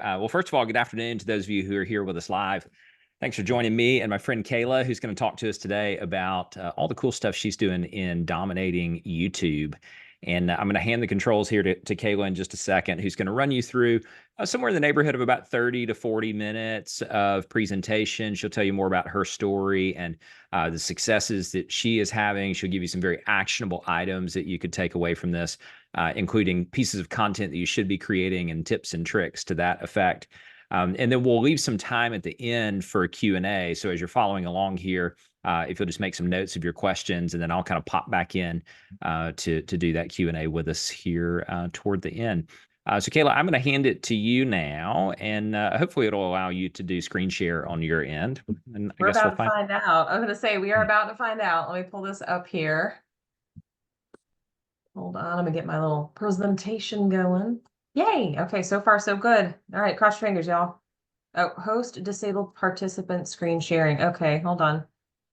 Well, first of all, good afternoon to those of you who are here with us live. Thanks for joining me and my friend Kaila, who's going to talk to us today about all the cool stuff she's doing in dominating YouTube. And I'm going to hand the controls here to Kaila in just a second, who's going to run you through somewhere in the neighborhood of about 30 to 40 minutes of presentation. She'll tell you more about her story and the successes that she is having. She'll give you some very actionable items that you could take away from this, including pieces of content that you should be creating and tips and tricks to that effect. And then we'll leave some time at the end for a Q&A. So as you're following along here, if you'll just make some notes of your questions, and then I'll kind of pop back in to do that Q&A with us here toward the end. So Kaila, I'm going to hand it to you now, and hopefully it'll allow you to do screen share on your end. And We're about to find out. I'm going to say we are about to find out. Let me pull this up here. Hold on, I'm going to get my little presentation going. Yay! Okay, so far so good. All right, cross your fingers, y'all. Oh, host disabled participant screen sharing. Okay, hold on.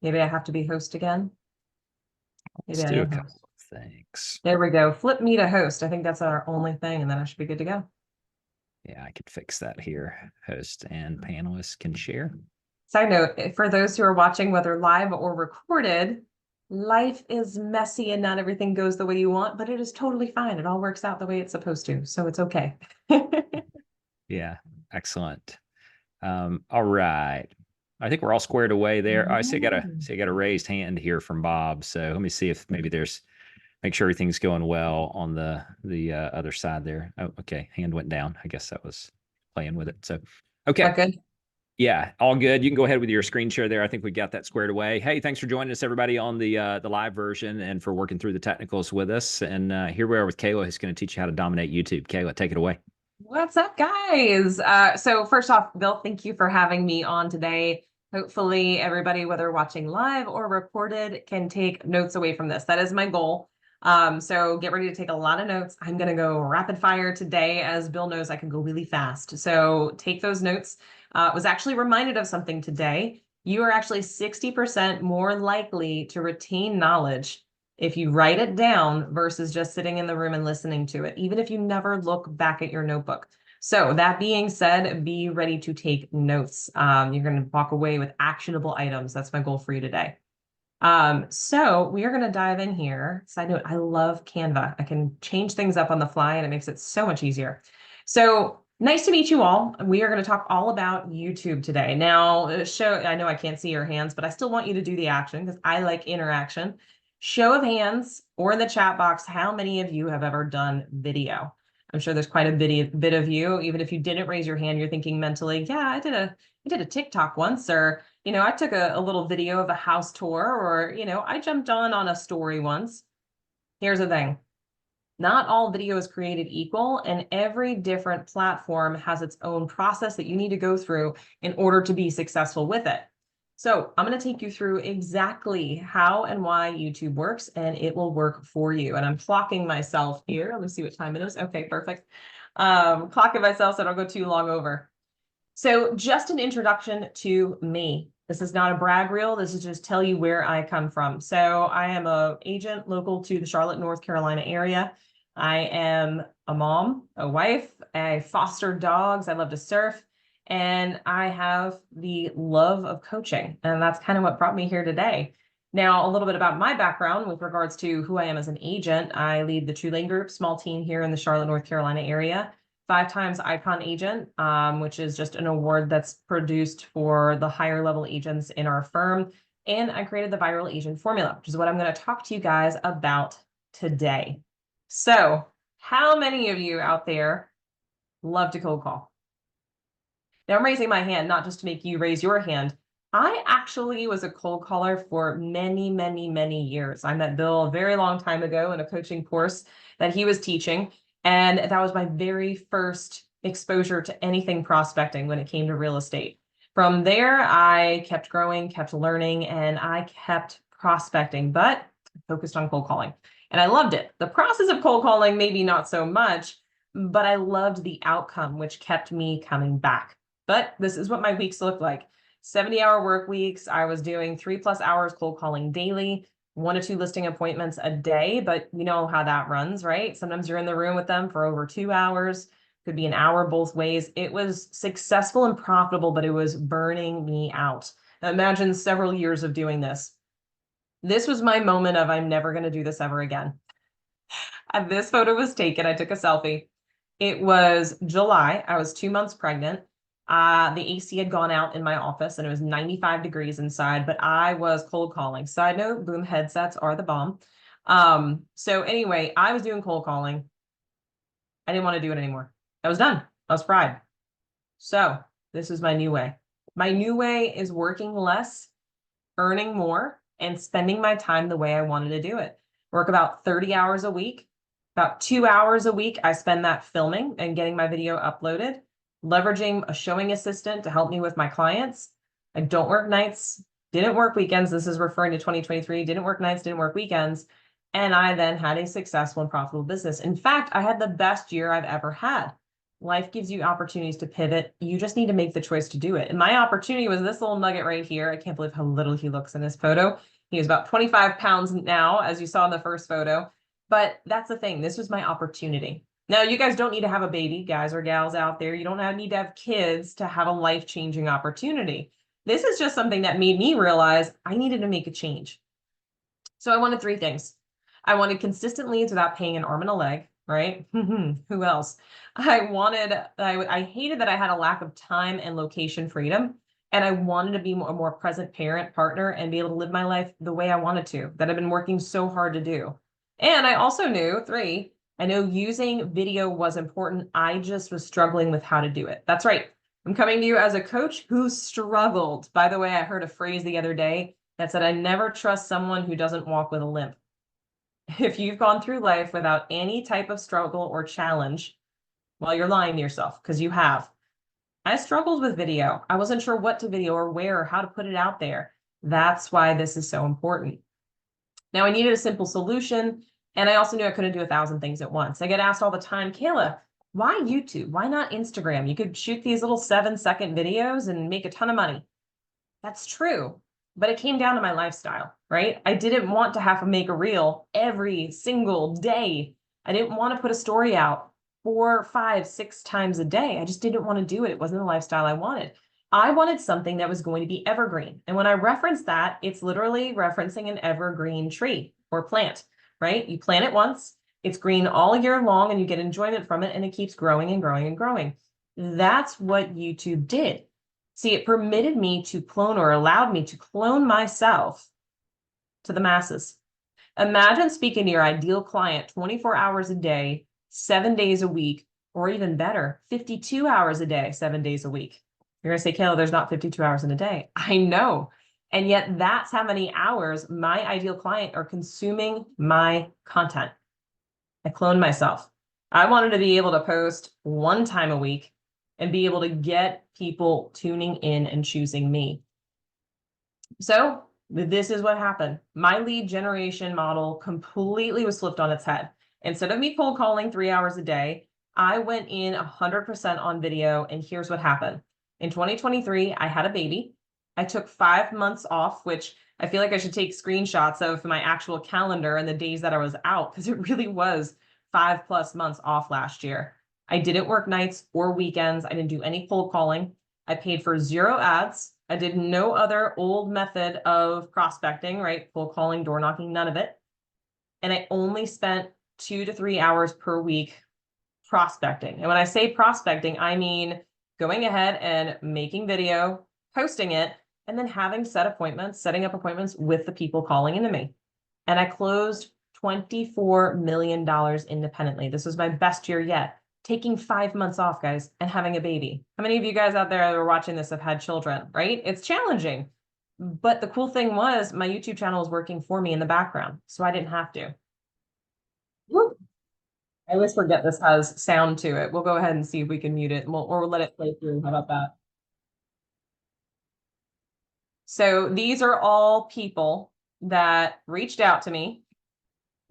Maybe I have to be host again. Maybe Let's I do a am couple host. of things. There we go. Flip me to host. I think that's our only thing, and then I should be good to go. Yeah, I could fix that here. Host and panelists can share. Side note, for those who are watching, whether live or recorded, life is messy and not everything goes the way you want, but it is totally fine. It all works out the way it's supposed to, so it's okay. Yeah, excellent. All right. I think we're all squared away there. I see I got a raised hand here from Bob. So let me see if maybe make sure everything's going well on the other side there. Oh, okay. Hand went down. I guess that was playing with it. So, okay. Good. Yeah, all good. You can go ahead with your screen share there. I think we got that squared away. Hey, thanks for joining us, everybody, on the live version and for working through the technicals with us. And here we are with Kaila, who's going to teach you how to dominate YouTube. Kaila, take it away. What's up, guys? So first off, Bill, thank you for having me on today. Hopefully everybody, whether watching live or recorded, can take notes away from this. That is my goal. So get ready to take a lot of notes. I'm going to go rapid fire today. As Bill knows, I can go really fast. So take those notes. Was actually reminded of something today. You are actually 60% more likely to retain knowledge if you write it down versus just sitting in the room and listening to it, even if you never look back at your notebook. So that being said, be ready to take notes. You're going to walk away with actionable items. That's my goal for you today. So we are going to dive in here. Side note, I love Canva. I can change things up on the fly and it makes it so much easier. So nice to meet you all. We are going to talk all about YouTube today. Now, I know I can't see your hands, but I still want you to do the action because I like interaction. Show of hands or in the chat box, how many of you have ever done video? I'm sure there's quite a bit of you. Even if you didn't raise your hand, you're thinking mentally, yeah, I did a TikTok once, or, I took a little video of a house tour, or, I jumped on a story once. Here's the thing. Not all video is created equal, and every different platform has its own process that you need to go through in order to be successful with it. So I'm going to take you through exactly how and why YouTube works, and it will work for you. And I'm clocking myself here. Let me see what time it is. Okay, perfect. Clocking myself so I don't go too long over. So just an introduction to me. This is not a brag reel. This is just tell you where I come from. So I am an agent local to the Charlotte, North Carolina area. I am a mom, a wife. I foster dogs. I love to surf. And I have the love of coaching. And that's kind of what brought me here today. Now, a little bit about my background with regards to who I am as an agent. I lead the True Lane Group, small team here in the Charlotte, North Carolina area. 5 times Icon Agent, which is just an award that's produced for the higher level agents in our firm. And I created the Viral Agent Formula, which is what I'm going to talk to you guys about today. So how many of you out there love to cold call? Now I'm raising my hand, not just to make you raise your hand. I actually was a cold caller for many, many, many years. I met Bill a very long time ago in a coaching course that he was teaching. And that was my very first exposure to anything prospecting when it came to real estate. From there, I kept growing, kept learning, and I kept prospecting, but focused on cold calling. And I loved it. The process of cold calling, maybe not so much, but I loved the outcome, which kept me coming back. But this is what my weeks looked like. 70-hour work weeks. I was doing 3+ hours cold calling daily, 1 to 2 listing appointments a day, but you know how that runs, right? Sometimes you're in the room with them for over 2 hours. could be an hour both ways. It was successful and profitable, but it was burning me out. Now imagine several years of doing this. This was my moment of I'm never going to do this ever again. And this photo was taken. I took a selfie. It was July. I was 2 months pregnant. The AC had gone out in my office and it was 95 degrees inside, but I was cold calling. Side note, boom headsets are the bomb. So anyway, I was doing cold calling. I didn't want to do it anymore. I was done. I was fried. So this is my new way. My new way is working less, earning more, and spending my time the way I wanted to do it. Work about 30 hours a week. About 2 hours a week, I spend that filming and getting my video uploaded, leveraging a showing assistant to help me with my clients. I don't work nights, didn't work weekends. This is referring to 2023, didn't work nights, didn't work weekends. And I then had a successful and profitable business. In fact, I had the best year I've ever had. Life gives you opportunities to pivot. You just need to make the choice to do it. And my opportunity was this little nugget right here. I can't believe how little he looks in this photo. He was about 25 pounds now, as you saw in the first photo. But that's the thing. This was my opportunity. Now, you guys don't need to have a baby, guys or gals out there. You don't need to have kids to have a life-changing opportunity. This is just something that made me realize I needed to make a change. So I wanted 3 things. I wanted consistent leads without paying an arm and a leg, right? Who else? I hated that I had a lack of time and location freedom. And I wanted to be a more present parent, partner, and be able to live my life the way I wanted to, that I've been working so hard to do. And I also knew, 3, I know using video was important. I just was struggling with how to do it. That's right. I'm coming to you as a coach who struggled. By the way, I heard a phrase the other day that said, I never trust someone who doesn't walk with a limp. If you've gone through life without any type of struggle or challenge, well, you're lying to yourself because you have. I struggled with video. I wasn't sure what to video or where or how to put it out there. That's why this is so important. Now, I needed a simple solution, and I also knew I couldn't do 1,000 things at once. I get asked all the time, Kaila, why YouTube? Why not Instagram? You could shoot these little 7-second videos and make a ton of money. That's true, but it came down to my lifestyle, right? I didn't want to have to make a reel every single day. I didn't want to put a story out 4, 5, 6 times a day. I just didn't want to do it. It wasn't the lifestyle I wanted. I wanted something that was going to be evergreen. And when I reference that, it's literally referencing an evergreen tree or plant, right? You plant it once, it's green all year long, and you get enjoyment from it, and it keeps growing and growing and growing. That's what YouTube did. See, it permitted me to clone, or allowed me to clone myself to the masses. Imagine speaking to your ideal client 24 hours a day, 7 days a week, or even better, 52 hours a day, 7 days a week. You're going to say, Kaila, there's not 52 hours in a day. I know. And yet that's how many hours my ideal client are consuming my content. I cloned myself. I wanted to be able to post 1 time a week and be able to get people tuning in and choosing me. So this is what happened. My lead generation model completely was flipped on its head. Instead of me cold calling 3 hours a day, I went in 100% on video, and here's what happened. In 2023, I had a baby. I took 5 months off, which I feel like I should take screenshots of my actual calendar and the days that I was out, because it really was 5+ months off last year. I didn't work nights or weekends. I didn't do any cold calling. I paid for 0 ads. I did no other old method of prospecting, right? Cold calling, door knocking, none of it. And I only spent 2 to 3 hours per week prospecting. And when I say prospecting, I mean going ahead and making video, posting it, and then having setting up appointments with the people calling into me. And I closed $24 million independently. This was my best year yet. Taking 5 months off, guys, and having a baby. How many of you guys out there that are watching this have had children, right? It's challenging. But the cool thing was my YouTube channel was working for me in the background, so I didn't have to. Whoop. I always forget this has sound to it. We'll go ahead and see if we can mute it, or we'll let it play through. How about that? So these are all people that reached out to me.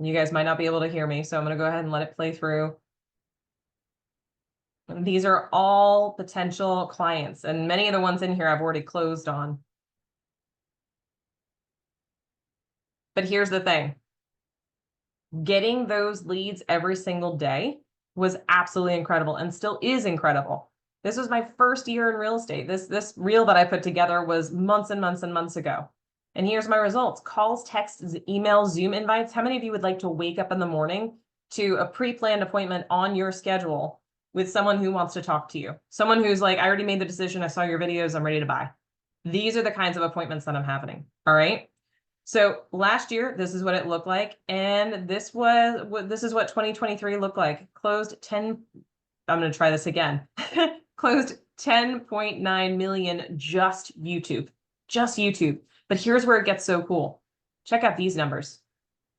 You guys might not be able to hear me, so I'm going to go ahead and let it play through. And these are all potential clients, and many of the ones in here I've already closed on. But here's the thing. Getting those leads every single day was absolutely incredible and still is incredible. This was my first year in real estate. This reel that I put together was months and months and months ago. And here's my results: calls, texts, emails, Zoom invites. How many of you would like to wake up in the morning to a pre-planned appointment on your schedule with someone who wants to talk to you? Someone who's like, I already made the decision. I saw your videos. I'm ready to buy. These are the kinds of appointments that I'm having. All right. So last year, this is what it looked like. And this is what 2023 looked like. Closed 10, I'm going to try this again. Closed 10.9 million just YouTube. Just YouTube. But here's where it gets so cool. Check out these numbers.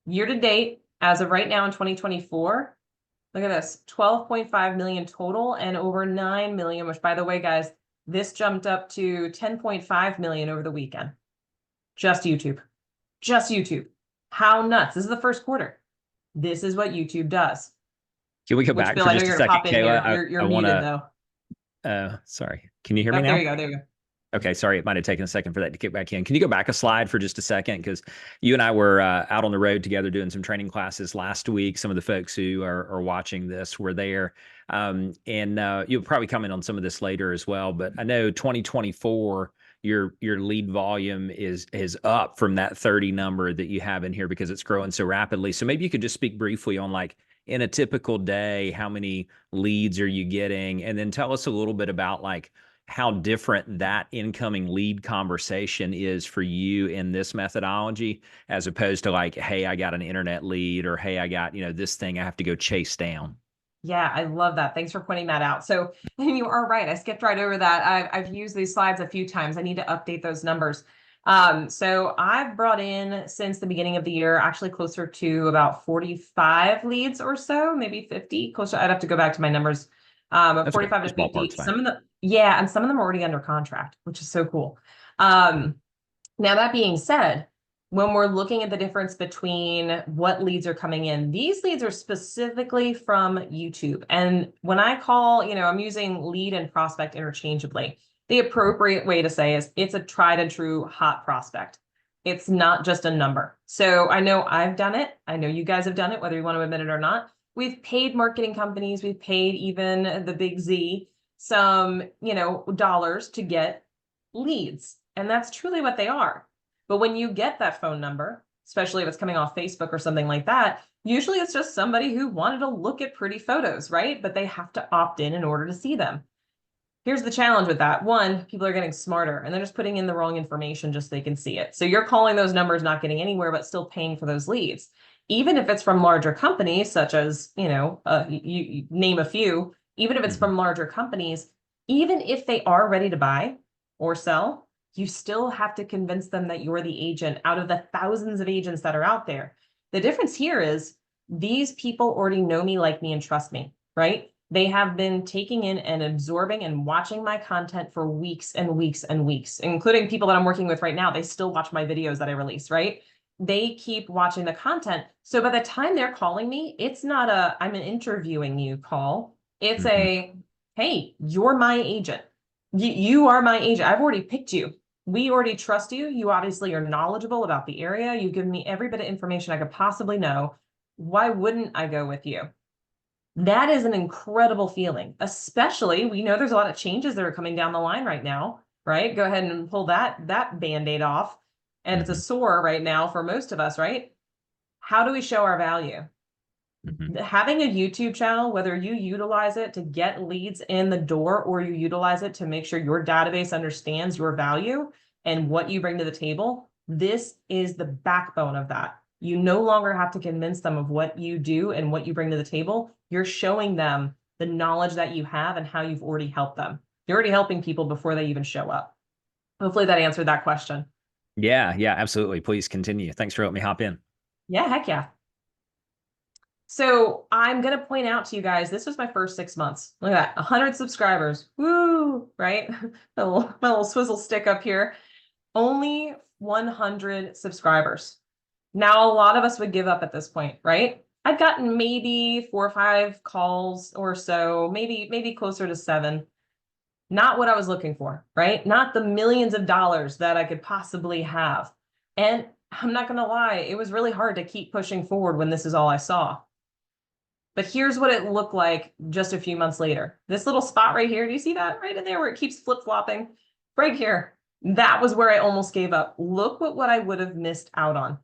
Year to date, as of right now in 2024, look at this, 12.5 million total and over 9 million, which, by the way, guys, this jumped up to 10.5 million over the weekend. Just YouTube. Just YouTube. How nuts. This is the first quarter. This is what YouTube does. Can we go back for just a second, Kayla? You're muted though. Sorry. Can you hear me now? There you go. There you go. Okay, sorry, it might have taken a second for that to kick back in. Can you go back a slide for just a second? Because you and I were out on the road together doing some training classes last week. Some of the folks who are watching this were there. And you'll probably comment on some of this later as well. But I know 2024, your lead volume is up from that 30 number that you have in here because it's growing so rapidly. So maybe you could just speak briefly on, like, in a typical day, how many leads are you getting? And then tell us a little bit about, like, how different that incoming lead conversation is for you in this methodology, as opposed to, like, hey, I got an internet lead, or hey, I got, this thing I have to go chase down. Yeah, I love that. Thanks for pointing that out. So you are right. I skipped right over that. I've used these slides a few times. I need to update those numbers. So I've brought in, since the beginning of the year, actually closer to about 45 leads or so, maybe 50. Closer. I'd have to go back to my numbers. 45 to 50. Some of them, yeah, and some of them are already under contract, which is so cool. Now, that being said, when we're looking at the difference between what leads are coming in, these leads are specifically from YouTube. And when I call, I'm using lead and prospect interchangeably. The appropriate way to say is it's a tried and true hot prospect. It's not just a number. So I know I've done it. I know you guys have done it, whether you want to admit it or not. We've paid marketing companies, we've paid even the big Z some, dollars to get leads. And that's truly what they are. But when you get that phone number, especially if it's coming off Facebook or something like that, usually it's just somebody who wanted to look at pretty photos, right? But they have to opt in order to see them. Here's the challenge with that. One, people are getting smarter and they're just putting in the wrong information just so they can see it. So you're calling those numbers, not getting anywhere, but still paying for those leads. Even if it's from larger companies, such as, you name a few, even if it's from larger companies, even if they are ready to buy or sell, you still have to convince them that you're the agent out of the thousands of agents that are out there. The difference here is these people already know me, like me, and trust me, right? They have been taking in and absorbing and watching my content for weeks and weeks and weeks, including people that I'm working with right now. They still watch my videos that I release, right? They keep watching the content. So by the time they're calling me, it's not a, I'm interviewing you call. It's a, hey, you're my agent. You are my agent. I've already picked you. We already trust you. You obviously are knowledgeable about the area. You've given me every bit of information I could possibly know. Why wouldn't I go with you? That is an incredible feeling, especially, we know there's a lot of changes that are coming down the line right now, right? Go ahead and pull that Band-Aid off. And it's a sore right now for most of us, right? How do we show our value? Having a YouTube channel, whether you utilize it to get leads in the door or you utilize it to make sure your database understands your value and what you bring to the table, this is the backbone of that. You no longer have to convince them of what you do and what you bring to the table. You're showing them the knowledge that you have and how you've already helped them. You're already helping people before they even show up. Hopefully that answered that question. Yeah, absolutely. Please continue. Thanks for letting me hop in. Yeah, heck yeah. So I'm going to point out to you guys, this was my first 6 months. Look at that, 100 subscribers. Woo, right? my little swizzle stick up here. Only 100 subscribers. Now, a lot of us would give up at this point, right? I've gotten maybe 4 or 5 calls or so, maybe closer to 7. Not what I was looking for, right? Not the millions of dollars that I could possibly have. And I'm not going to lie, it was really hard to keep pushing forward when this is all I saw. But here's what it looked like just a few months later. This little spot right here, do you see that right in there where it keeps flip-flopping? Right here. That was where I almost gave up. Look what I would have missed out on.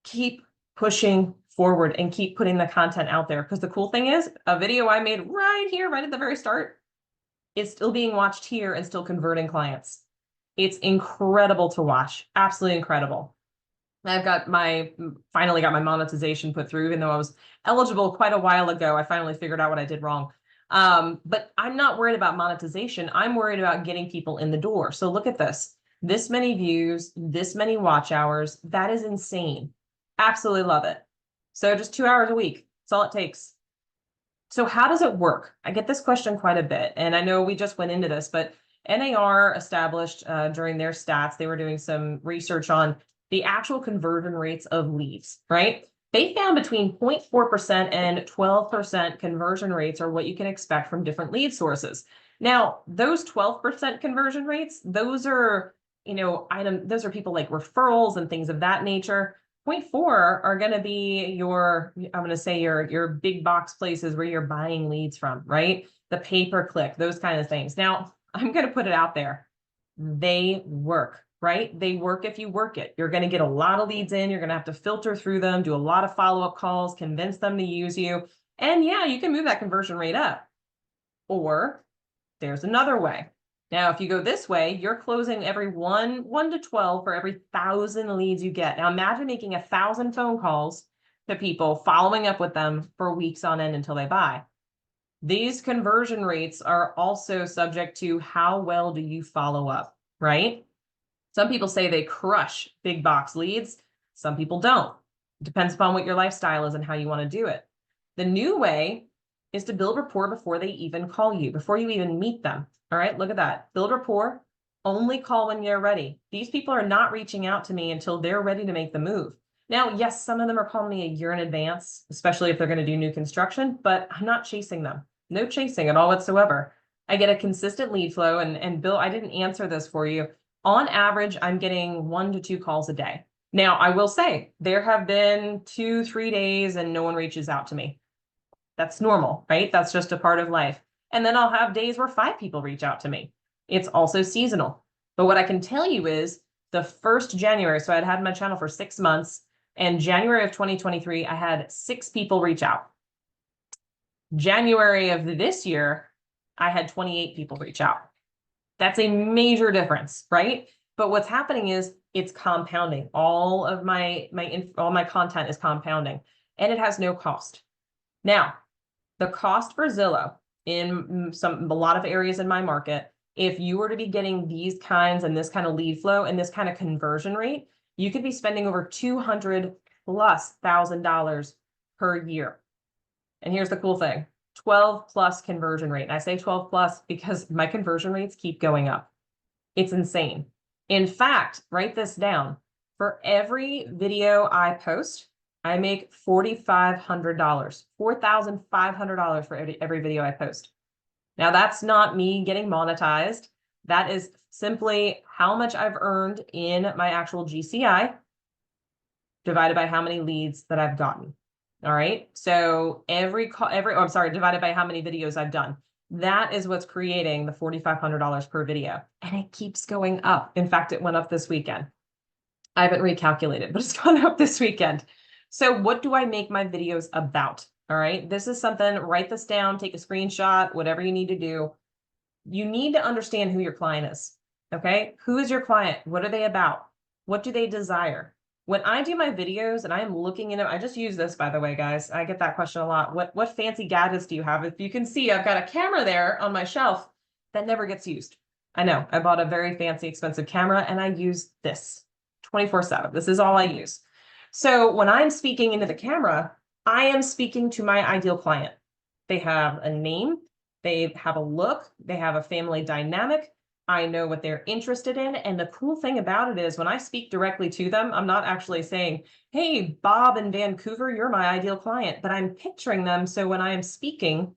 Keep pushing forward and keep putting the content out there. Because the cool thing is, a video I made right here, right at the very start, is still being watched here and still converting clients. It's incredible to watch. Absolutely incredible. I've finally got my monetization put through, even though I was eligible quite a while ago. I finally figured out what I did wrong. But I'm not worried about monetization. I'm worried about getting people in the door. So look at this. This many views, this many watch hours. That is insane. Absolutely love it. So just 2 hours a week. That's all it takes. So how does it work? I get this question quite a bit. And I know we just went into this, but NAR established during their stats, they were doing some research on the actual conversion rates of leads, right? They found between 0.4% and 12% conversion rates are what you can expect from different lead sources. Now, those 12% conversion rates, those are, those are people like referrals and things of that nature. 0.4 are going to be your big box places where you're buying leads from, right? The pay-per-click, those kind of things. Now, I'm going to put it out there. They work, right? They work if you work it. You're going to get a lot of leads in. You're going to have to filter through them, do a lot of follow-up calls, convince them to use you. And yeah, you can move that conversion rate up. Or there's another way. Now, if you go this way, you're closing every 1 to 12 for every 1,000 leads you get. Now, imagine making 1,000 phone calls to people, following up with them for weeks on end until they buy. These conversion rates are also subject to how well do you follow up, right? Some people say they crush big box leads. Some people don't. It depends upon what your lifestyle is and how you want to do it. The new way is to build rapport before they even call you, before you even meet them. All right, look at that. Build rapport, only call when you're ready. These people are not reaching out to me until they're ready to make the move. Now, yes, some of them are calling me a year in advance, especially if they're going to do new construction, but I'm not chasing them. No chasing at all whatsoever. I get a consistent lead flow, and Bill, I didn't answer this for you. On average, I'm getting 1 to 2 calls a day. Now, I will say there have been 2-3 days and no one reaches out to me. That's normal, right? That's just a part of life. And then I'll have days where 5 people reach out to me. It's also seasonal. But what I can tell you is the first January, so I'd had my channel for 6 months, and January of 2023, I had 6 people reach out. January of this year, I had 28 people reach out. That's a major difference, right? But what's happening is it's compounding. All of my content is compounding, and it has no cost. Now, the cost for Zillow in a lot of areas in my market, if you were to be getting these kinds and this kind of lead flow and this kind of conversion rate, you could be spending over $200,000+ per year. And here's the cool thing, 12+ conversion rate. And I say 12+ because my conversion rates keep going up. It's insane. In fact, write this down. For every video I post, I make $4,500, $4,500 for every video I post. Now, that's not me getting monetized. That is simply how much I've earned in my actual GCI divided by how many leads that I've gotten. All right. So divided by how many videos I've done. That is what's creating the $4,500 per video. And it keeps going up. In fact, it went up this weekend. I haven't recalculated, but it's gone up this weekend. So what do I make my videos about? All right. This is something, write this down, take a screenshot, whatever you need to do. You need to understand who your client is. Okay. Who is your client? What are they about? What do they desire? When I do my videos and I am looking in it, I just use this, by the way, guys. I get that question a lot. What fancy gadgets do you have? If you can see, I've got a camera there on my shelf that never gets used. I know. I bought a very fancy, expensive camera and I use this 24/7. This is all I use. So when I'm speaking into the camera, I am speaking to my ideal client. They have a name, they have a look, they have a family dynamic. I know what they're interested in. And the cool thing about it is when I speak directly to them, I'm not actually saying, hey, Bob in Vancouver, you're my ideal client, but I'm picturing them. So when I am speaking,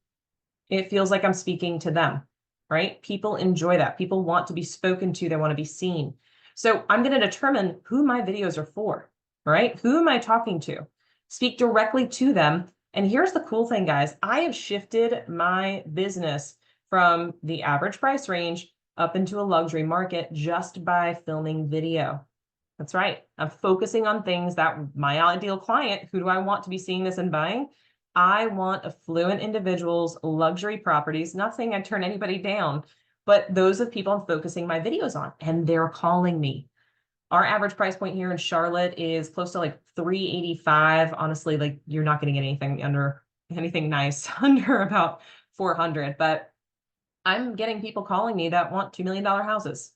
it feels like I'm speaking to them, right? People enjoy that. People want to be spoken to. They want to be seen. So I'm going to determine who my videos are for, right? Who am I talking to? Speak directly to them. And here's the cool thing, guys. I have shifted my business from the average price range up into a luxury market just by filming video. That's right. I'm focusing on things that my ideal client, who do I want to be seeing this and buying? I want affluent individuals, luxury properties. Not saying I turn anybody down, but those are people I'm focusing my videos on, and they're calling me. Our average price point here in Charlotte is close to like 385. Honestly, like you're not going to get anything nice under about 400, but I'm getting people calling me that want $2 million houses,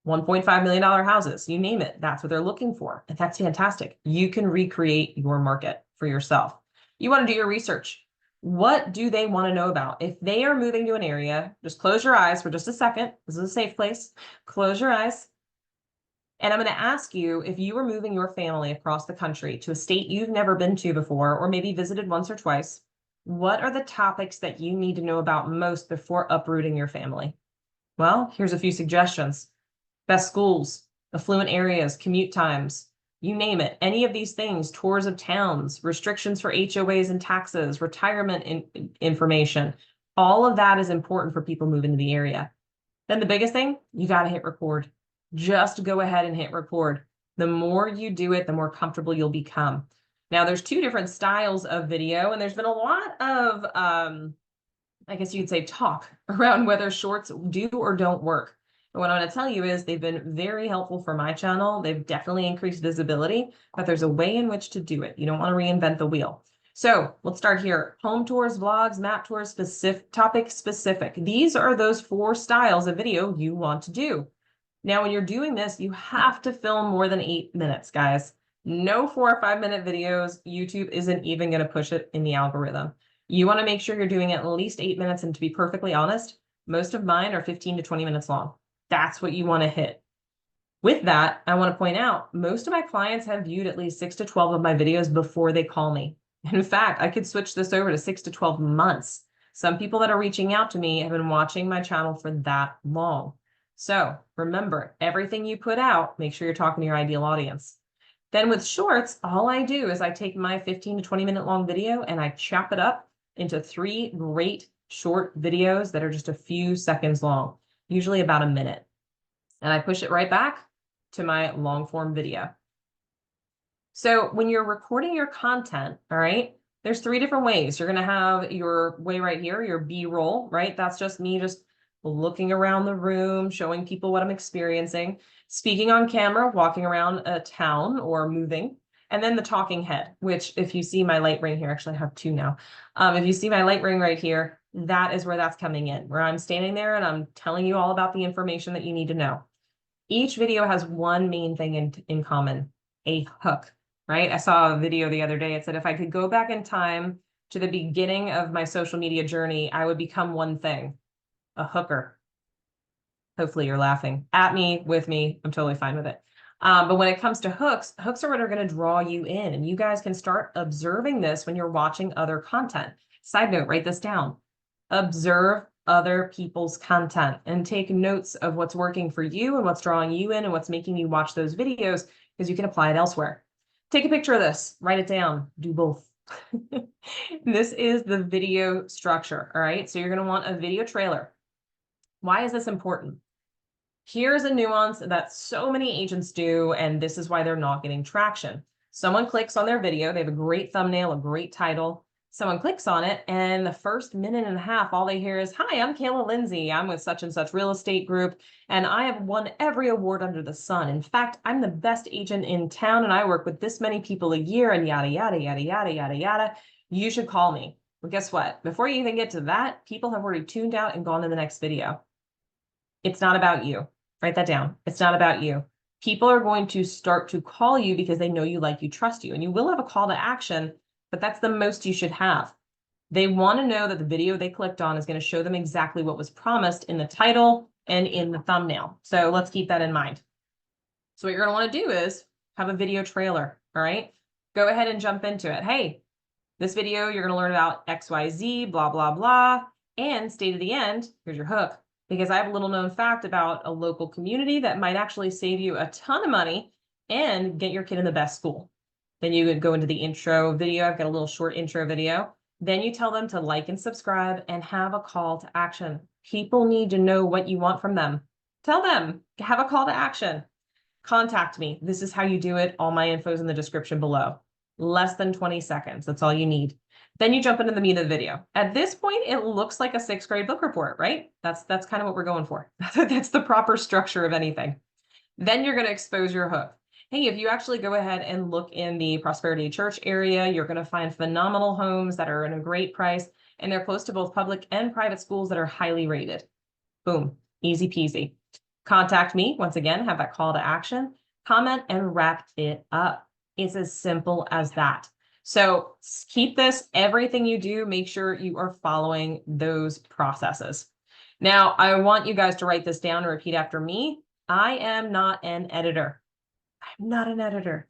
$1.5 million houses, you name it. That's what they're looking for. And that's fantastic. You can recreate your market for yourself. You want to do your research. What do they want to know about? If they are moving to an area, just close your eyes for just a second. This is a safe place. Close your eyes. And I'm going to ask you, if you were moving your family across the country to a state you've never been to before, or maybe visited once or twice, what are the topics that you need to know about most before uprooting your family? Well, here's a few suggestions. Best schools, affluent areas, commute times, you name it. Any of these things, tours of towns, restrictions for HOAs and taxes, retirement information, all of that is important for people moving to the area. Then the biggest thing, you got to hit record. Just go ahead and hit record. The more you do it, the more comfortable you'll become. Now, there's two different styles of video, and there's been a lot of, I guess you could say, talk around whether shorts do or don't work. And what I'm going to tell you is they've been very helpful for my channel. They've definitely increased visibility, but there's a way in which to do it. You don't want to reinvent the wheel. So let's start here. Home tours, vlogs, map tours, topic specific. These are those 4 styles of video you want to do. Now, when you're doing this, you have to film more than 8 minutes, guys. No 4 or 5 minute videos. YouTube isn't even going to push it in the algorithm. You want to make sure you're doing at least 8 minutes. And to be perfectly honest, most of mine are 15 to 20 minutes long. That's what you want to hit. With that, I want to point out, most of my clients have viewed at least 6 to 12 of my videos before they call me. In fact, I could switch this over to 6 to 12 months. Some people that are reaching out to me have been watching my channel for that long. So remember, everything you put out, make sure you're talking to your ideal audience. Then with shorts, all I do is I take my 15 to 20 minute long video and I chop it up into 3 great short videos that are just a few seconds long, usually about a minute. And I push it right back to my long form video. So when you're recording your content, all right, there's 3 different ways. You're going to have your way right here, your B-roll, right? That's just me just looking around the room, showing people what I'm experiencing, speaking on camera, walking around a town or moving, and then the talking head, which if you see my light ring here, actually I have 2 now. If you see my light ring right here, that is where that's coming in, where I'm standing there and I'm telling you all about the information that you need to know. Each video has one main thing in common, a hook, right? I saw a video the other day. It said, if I could go back in time to the beginning of my social media journey, I would become one thing. A hooker. Hopefully you're laughing at me, with me. I'm totally fine with it. But when it comes to hooks, hooks are what are going to draw you in. And you guys can start observing this when you're watching other content. Side note, write this down. Observe other people's content and take notes of what's working for you and what's drawing you in and what's making you watch those videos, because you can apply it elsewhere. Take a picture of this, write it down, do both. This is the video structure. All right. So you're going to want a video trailer. Why is this important? Here's a nuance that so many agents do, and this is why they're not getting traction. Someone clicks on their video, they have a great thumbnail, a great title. Someone clicks on it, and the first minute and a half, all they hear is, "Hi, I'm Kaila Lindsey. I'm with such and such real estate group, and I have won every award under the sun. In fact, I'm the best agent in town, and I work with this many people a year, and yada, yada, yada, yada, yada, yada. You should call me." Well, guess what? Before you even get to that, people have already tuned out and gone to the next video. It's not about you. Write that down. It's not about you. People are going to start to call you because they know you, like you, trust you, and you will have a call to action, but that's the most you should have. They want to know that the video they clicked on is going to show them exactly what was promised in the title and in the thumbnail. So let's keep that in mind. So what you're going to want to do is have a video trailer. All right. Go ahead and jump into it. Hey, this video, you're going to learn about XYZ, blah, blah, blah, and stay to the end. Here's your hook. Because I have a little known fact about a local community that might actually save you a ton of money and get your kid in the best school. Then you would go into the intro video. I've got a little short intro video. Then you tell them to like and subscribe and have a call to action. People need to know what you want from them. Tell them, have a call to action. Contact me. This is how you do it. All my info is in the description below. Less than 20 seconds. That's all you need. Then you jump into the meat of the video. At this point, it looks like a 6th grade book report, right? That's kind of what we're going for. That's the proper structure of anything. Then you're going to expose your hook. Hey, if you actually go ahead and look in the Prosperity Church area, you're going to find phenomenal homes that are at a great price, and they're close to both public and private schools that are highly rated. Boom, easy peasy. Contact me. Once again, have that call to action, comment, and wrap it up. It's as simple as that. So keep this, everything you do, make sure you are following those processes. Now, I want you guys to write this down and repeat after me. I am not an editor. I'm not an editor.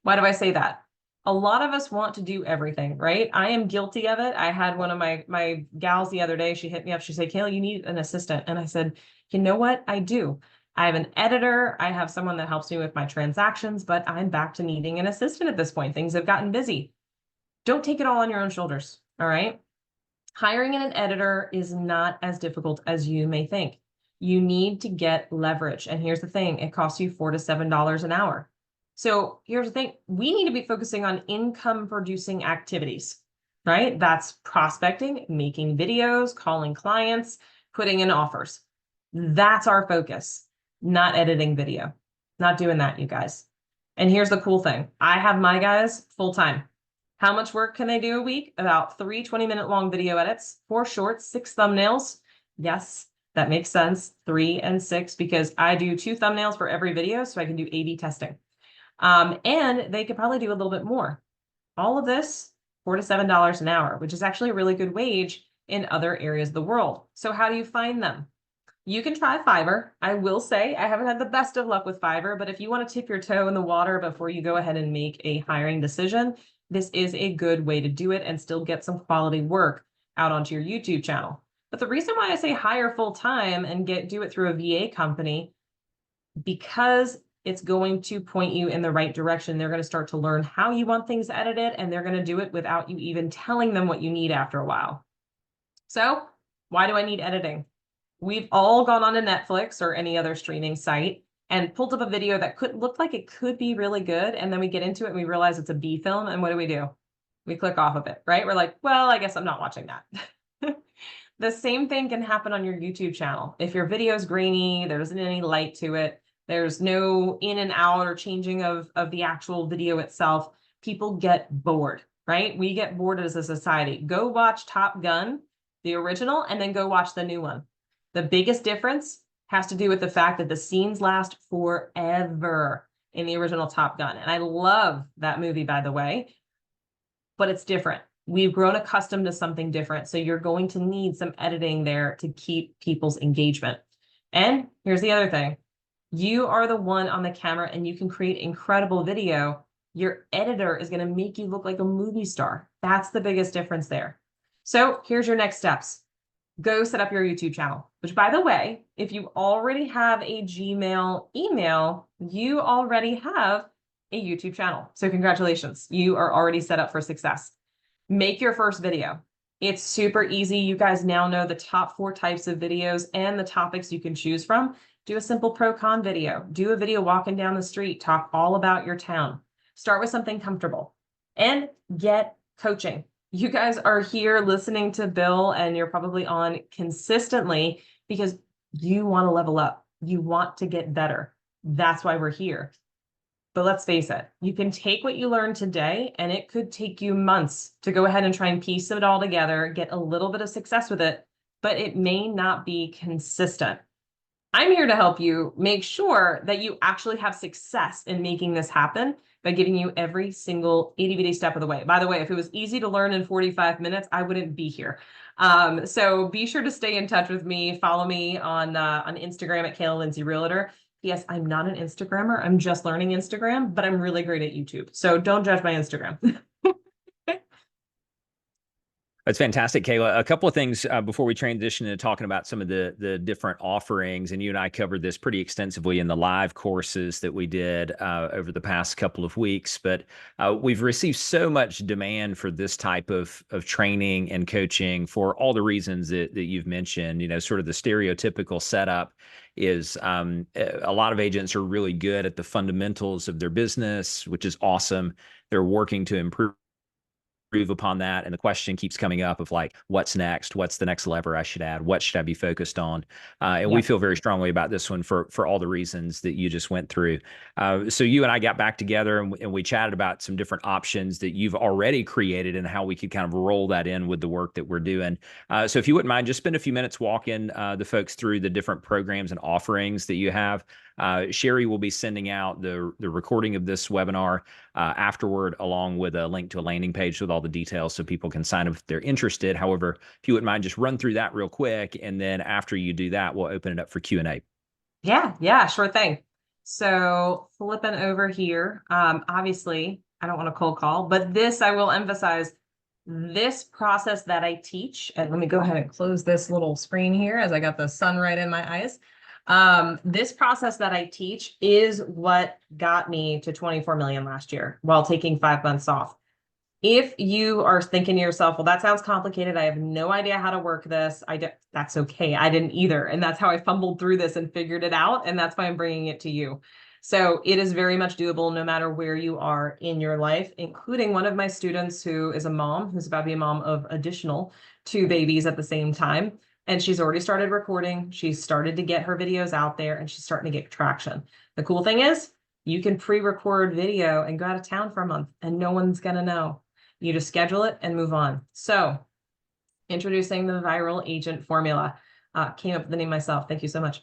Why do I say that? A lot of us want to do everything, right? I am guilty of it. I had one of my gals the other day. She hit me up. She said, Kayla, you need an assistant. And I said, you know what? I do. I have an editor. I have someone that helps me with my transactions, but I'm back to needing an assistant at this point. Things have gotten busy. Don't take it all on your own shoulders. All right. Hiring an editor is not as difficult as you may think. You need to get leverage. And here's the thing, it costs you $4 to $7 an hour. So here's the thing, we need to be focusing on income producing activities, right? That's prospecting, making videos, calling clients, putting in offers. That's our focus, not editing video. Not doing that, you guys. And here's the cool thing, I have my guys full time. How much work can they do a week? About 3 20-minute long video edits, 4 shorts, 6 thumbnails. Yes, that makes sense. 3 and 6, because I do 2 thumbnails for every video, so I can do A/B testing. And they could probably do a little bit more. All of this, $4 to $7 an hour, which is actually a really good wage in other areas of the world. So how do you find them? You can try Fiverr. I will say I haven't had the best of luck with Fiverr, but if you want to tip your toe in the water before you go ahead and make a hiring decision, this is a good way to do it and still get some quality work out onto your YouTube channel. But the reason why I say hire full time and do it through a VA company, because it's going to point you in the right direction. They're going to start to learn how you want things edited, and they're going to do it without you even telling them what you need after a while. So why do I need editing? We've all gone on to Netflix or any other streaming site and pulled up a video that could look like it could be really good. And then we get into it and we realize it's a B film. And what do? We click off of it, right? We're like, well, I guess I'm not watching that. The same thing can happen on your YouTube channel. If your video is grainy, there isn't any light to it, there's no in and out or changing of the actual video itself, people get bored, right? We get bored as a society. Go watch Top Gun, the original, and then go watch the new one. The biggest difference has to do with the fact that the scenes last forever in the original Top Gun. And I love that movie, by the way, but it's different. We've grown accustomed to something different. So you're going to need some editing there to keep people's engagement. And here's the other thing. You are the one on the camera and you can create incredible video. Your editor is going to make you look like a movie star. That's the biggest difference there. So here's your next steps. Go set up your YouTube channel, which, by the way, if you already have a Gmail email, you already have a YouTube channel. So congratulations, you are already set up for success. Make your first video. It's super easy. You guys now know the top 4 types of videos and the topics you can choose from. Do a simple pro-con video. Do a video walking down the street. Talk all about your town. Start with something comfortable and get coaching. You guys are here listening to Bill and you're probably on consistently because you want to level up. You want to get better. That's why we're here. But let's face it, you can take what you learned today and it could take you months to go ahead and try and piece it all together, get a little bit of success with it, but it may not be consistent. I'm here to help you make sure that you actually have success in making this happen by giving you every single itty-bitty step of the way. By the way, if it was easy to learn in 45 minutes, I wouldn't be here. So be sure to stay in touch with me. Follow me on Instagram at Kaila Lindsey Realtor. Yes, I'm not an Instagrammer. I'm just learning Instagram, but I'm really great at YouTube. So don't judge my Instagram. That's fantastic, Kayla. A couple of things before we transition into talking about some of the different offerings, and you and I covered this pretty extensively in the live courses that we did over the past couple of weeks. But we've received so much demand for this type of training and coaching for all the reasons that you've mentioned. You know, sort of the stereotypical setup is a lot of agents are really good at the fundamentals of their business, which is awesome. They're working to improve upon that, and the question keeps coming up of like, what's next? What's the next lever I should add? What should I be focused on? And we Yeah. feel very strongly about this one for all the reasons that you just went through. So you and I got back together, and we chatted about some different options that you've already created and how we could kind of roll that in with the work that we're doing. So if you wouldn't mind, just spend a few minutes walking the folks through the different programs and offerings that you have. Sherry will be sending out the recording of this webinar afterward, along with a link to a landing page with all the details so people can sign up if they're interested. However, if you wouldn't mind, just run through that real quick, and then after you do that, we'll open it up for Q&A. Yeah, sure thing. So flipping over here, obviously, I don't want to cold call, but this, I will emphasize, this process that I teach, and let me go ahead and close this little screen here as I got the sun right in my eyes. This process that I teach is what got me to 24 million last year while taking 5 months off. If you are thinking to yourself, well, that sounds complicated, I have no idea how to work this, that's okay. I didn't either. And that's how I fumbled through this and figured it out. And that's why I'm bringing it to you. So it is very much doable no matter where you are in your life, including one of my students who is a mom, who's about to be a mom of additional 2 babies at the same time. And she's already started recording. She's started to get her videos out there, and she's starting to get traction. The cool thing is you can pre-record video and go out of town for a month and no one's going to know. You just schedule it and move on. So introducing the viral agent formula. Came up with the name myself. Thank you so much.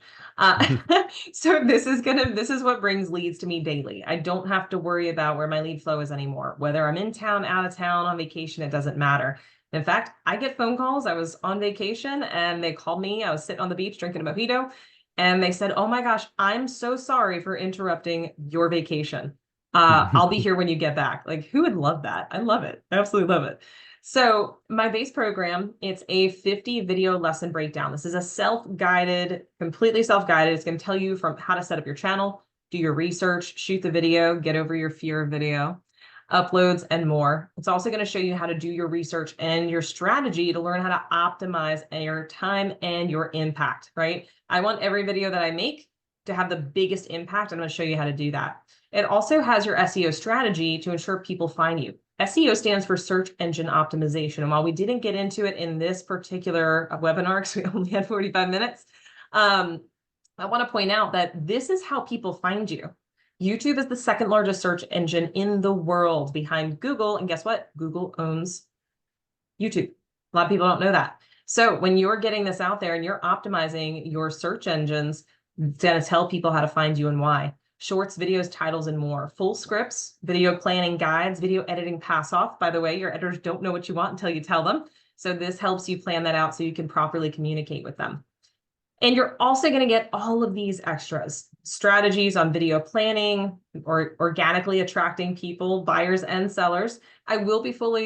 So this is what brings leads to me daily. I don't have to worry about where my lead flow is anymore. Whether I'm in town, out of town, on vacation, it doesn't matter. In fact, I get phone calls. I was on vacation and they called me. I was sitting on the beach drinking a mojito, and they said, "Oh my gosh, I'm so sorry for interrupting your vacation. I'll be here when you get back." Like, who would love that? I love it. I absolutely love it. So my base program, it's a 50 video lesson breakdown. This is a self-guided, completely self-guided. It's going to tell you from how to set up your channel, do your research, shoot the video, get over your fear of video, uploads, and more. It's also going to show you how to do your research and your strategy to learn how to optimize your time and your impact, right? I want every video that I make to have the biggest impact. I'm going to show you how to do that. It also has your SEO strategy to ensure people find you. SEO stands for search engine optimization. And while we didn't get into it in this particular webinar, because we only had 45 minutes, I want to point out that this is how people find you. YouTube is the second largest search engine in the world behind Google. And guess what? Google owns YouTube. A lot of people don't know that. So when you're getting this out there and you're optimizing your search engines, it's going to tell people how to find you and why. Shorts, videos, titles, and more. Full scripts, video planning guides, video editing pass off. By the way, your editors don't know what you want until you tell them. So this helps you plan that out so you can properly communicate with them. And you're also going to get all of these extras, strategies on video planning or organically attracting people, buyers and sellers. I will be full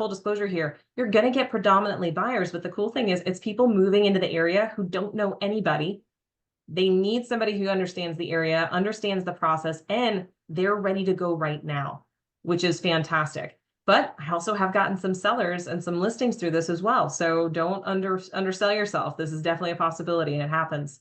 disclosure here. You're going to get predominantly buyers, but the cool thing is it's people moving into the area who don't know anybody. They need somebody who understands the area, understands the process, and they're ready to go right now, which is fantastic. But I also have gotten some sellers and some listings through this as well. So don't undersell yourself. This is definitely a possibility, and it happens.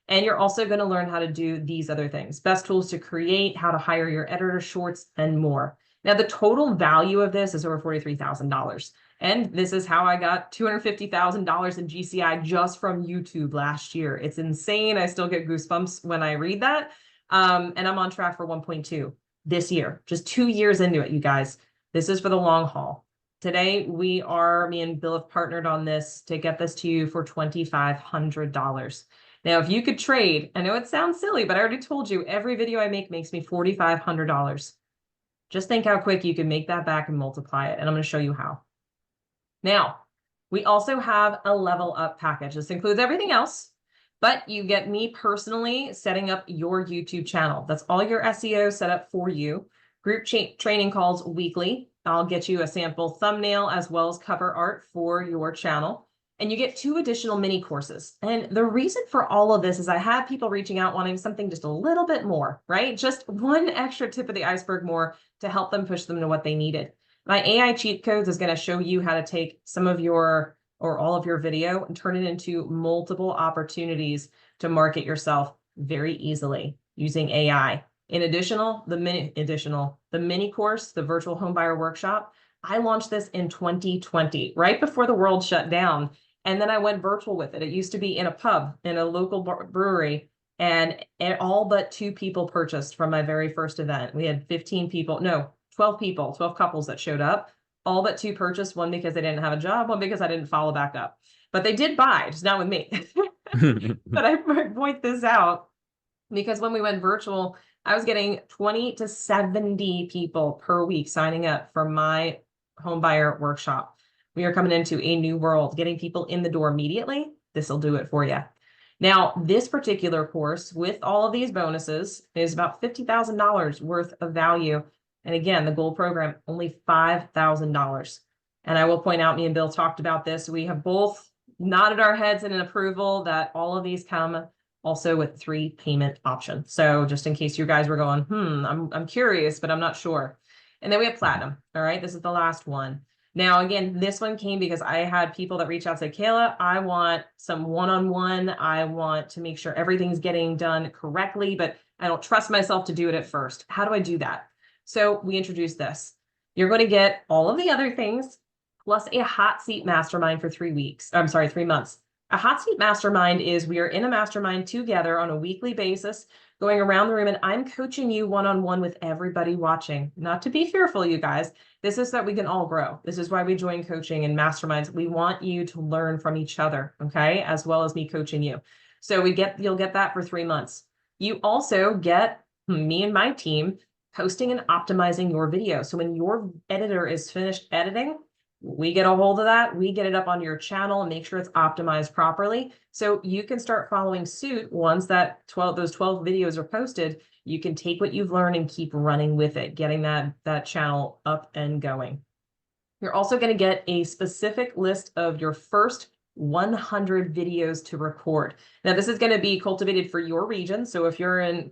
And you're also going to learn how to do these other things, best tools to create, how to hire your editor, shorts, and more. Now, the total value of this is over $43,000. And this is how I got $250,000 in GCI just from YouTube last year. It's insane. I still get goosebumps when I read that. And I'm on track for 1.2 this year, just 2 years into it, you guys. This is for the long haul. Today, me and Bill have partnered on this to get this to you for $2,500. Now, if you could trade, I know it sounds silly, but I already told you every video I make makes me $4,500. Just think how quick you can make that back and multiply it. And I'm going to show you how. Now, we also have a level up package. This includes everything else, but you get me personally setting up your YouTube channel. That's all your SEO set up for you. Group training calls weekly, I'll get you a sample thumbnail as well as cover art for your channel. And you get 2 additional mini courses. And the reason for all of this is I had people reaching out wanting something just a little bit more, right? Just one extra tip of the iceberg more to help them push them to what they needed. My AI cheat codes is going to show you how to take some of your or all of your video and turn it into multiple opportunities to market yourself very easily using AI. In additional, the mini course, the virtual homebuyer workshop, I launched this in 2020, right before the world shut down. And then I went virtual with it. It used to be in a pub, in a local brewery, and all but 2 people purchased from my very first event. We had 15 people, no, 12 people, 12 couples that showed up. All but 2 purchased, one because they didn't have a job, one because I didn't follow back up. But they did buy, just not with me. But I point this out because when we went virtual, I was getting 20 to 70 people per week signing up for my home buyer workshop. We are coming into a new world, getting people in the door immediately. This will do it for you. Now, this particular course with all of these bonuses is about $50,000 worth of value. And again, the gold program, only $5,000. And I will point out, me and Bill talked about this. We have both nodded our heads in an approval that all of these come also with 3 payment options. So just in case you guys were going, I'm curious, but I'm not sure. And then we have platinum. All right, this is the last one. Now, again, this one came because I had people that reached out and said, Kaila, I want some one-on-one. I want to make sure everything's getting done correctly, but I don't trust myself to do it at first. How do I do that? So we introduced this. You're going to get all of the other things plus a hot seat mastermind for 3 weeks. I'm sorry, 3 months. A hot seat mastermind is we are in a mastermind together on a weekly basis, going around the room, and I'm coaching you one-on-one with everybody watching. Not to be fearful, you guys. This is so that we can all grow. This is why we join coaching and masterminds. We want you to learn from each other, okay, as well as me coaching you. So you'll get that for 3 months. You also get me and my team posting and optimizing your video. So when your editor is finished editing, we get a hold of that, we get it up on your channel and make sure it's optimized properly. So you can start following suit once those 12 videos are posted. You can take what you've learned and keep running with it, getting that channel up and going. You're also going to get a specific list of your first 100 videos to record. Now, this is going to be cultivated for your region. So if you're in,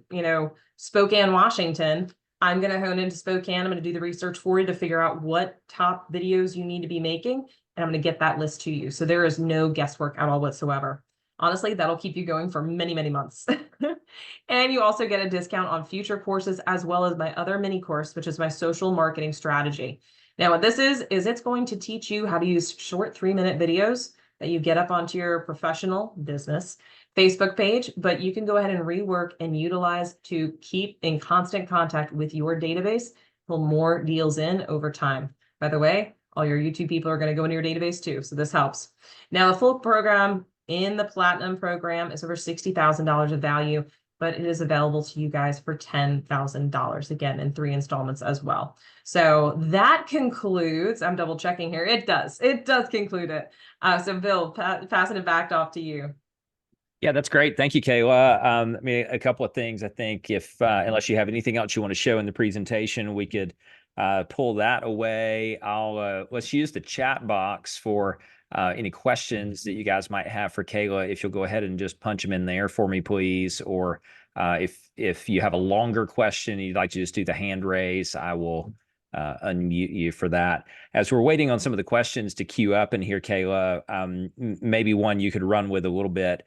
Spokane, Washington, I'm going to hone into Spokane. I'm going to do the research for you to figure out what top videos you need to be making, and I'm going to get that list to you. So there is no guesswork at all whatsoever. Honestly, that'll keep you going for many, many months. And you also get a discount on future courses, as well as my other mini course, which is my social marketing strategy. Now, what this is it's going to teach you how to use short 3-minute videos that you get up onto your professional business Facebook page, but you can go ahead and rework and utilize to keep in constant contact with your database, pull more deals in over time. By the way, all your YouTube people are going to go into your database too, so this helps. Now, the full program in the Platinum program is over $60,000 of value, but it is available to you guys for $10,000, again, in 3 installments as well. So that concludes, I'm double checking here. It does conclude it. So Bill, passing it back off to you. Yeah, that's great. Thank you, Kaila. A couple of things. I think if, unless you have anything else you want to show in the presentation, we could pull that away. Let's use the chat box for any questions that you guys might have for Kaila. If you'll go ahead and just punch them in there for me, please. Or if you have a longer question, you'd like to just do the hand raise, I will unmute you for that. As we're waiting on some of the questions to queue up in here, Kaila, maybe one you could run with a little bit.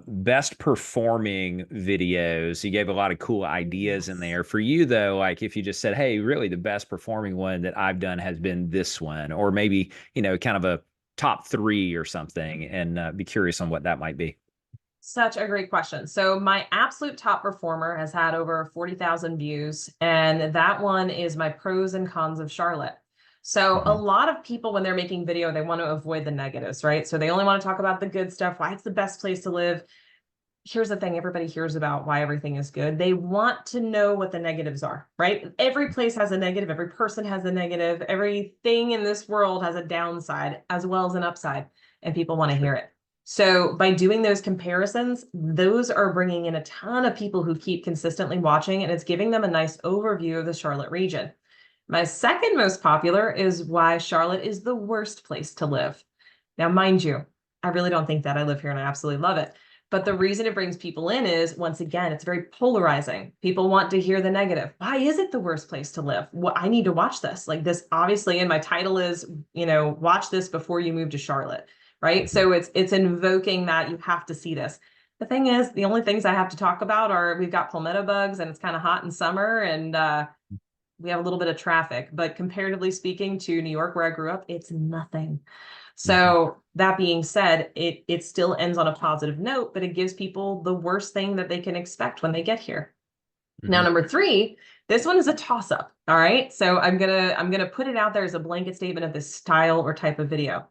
Best performing videos. You gave a lot of cool ideas in there. For you, though, like if you just said, hey, really the best performing one that I've done has been this one, or maybe, kind of a top 3 or something, and be curious on what that might be. Such a great question. So my absolute top performer has had over 40,000 views, and that one is my pros and cons of Charlotte. So a lot of people, when they're making video, they want to avoid the negatives, right? So they only want to talk about the good stuff, why it's the best place to live. Here's the thing, everybody hears about why everything is good. They want to know what the negatives are, right? Every place has a negative, every person has a negative, everything in this world has a downside as well as an upside, and people want to hear it. So by doing those comparisons, those are bringing in a ton of people who keep consistently watching, and it's giving them a nice overview of the Charlotte region. My second most popular is why Charlotte is the worst place to live. Now, mind you, I really don't think that. I live here and I absolutely love it. But the reason it brings people in is, once again, it's very polarizing. People want to hear the negative. Why is it the worst place to live? Well, I need to watch this. Like this, obviously, and my title is, watch this before you move to Charlotte, right? So it's invoking that you have to see this. The thing is, the only things I have to talk about are we've got palmetto bugs and it's kind of hot in summer and we have a little bit of traffic, but comparatively speaking to New York, where I grew up, it's nothing. So that being said, it still ends on a positive note, but it gives people the worst thing that they can expect when they get here. Now, number three, this one is a toss-up. All right. So I'm gonna put it out there as a blanket statement of this style or type of video.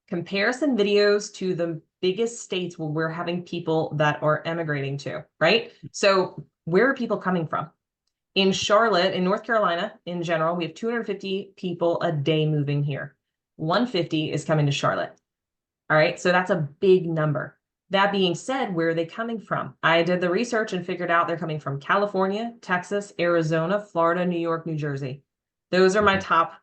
Comparison videos to the biggest states where we're having people that are emigrating to, right? So where are people coming from? In Charlotte, in North Carolina, in general, we have 250 people a day moving here. 150 is coming to Charlotte. All right, so that's a big number. That being said, where are they coming from? I did the research and figured out they're coming from California, Texas, Arizona, Florida, New York, New Jersey. Those are my top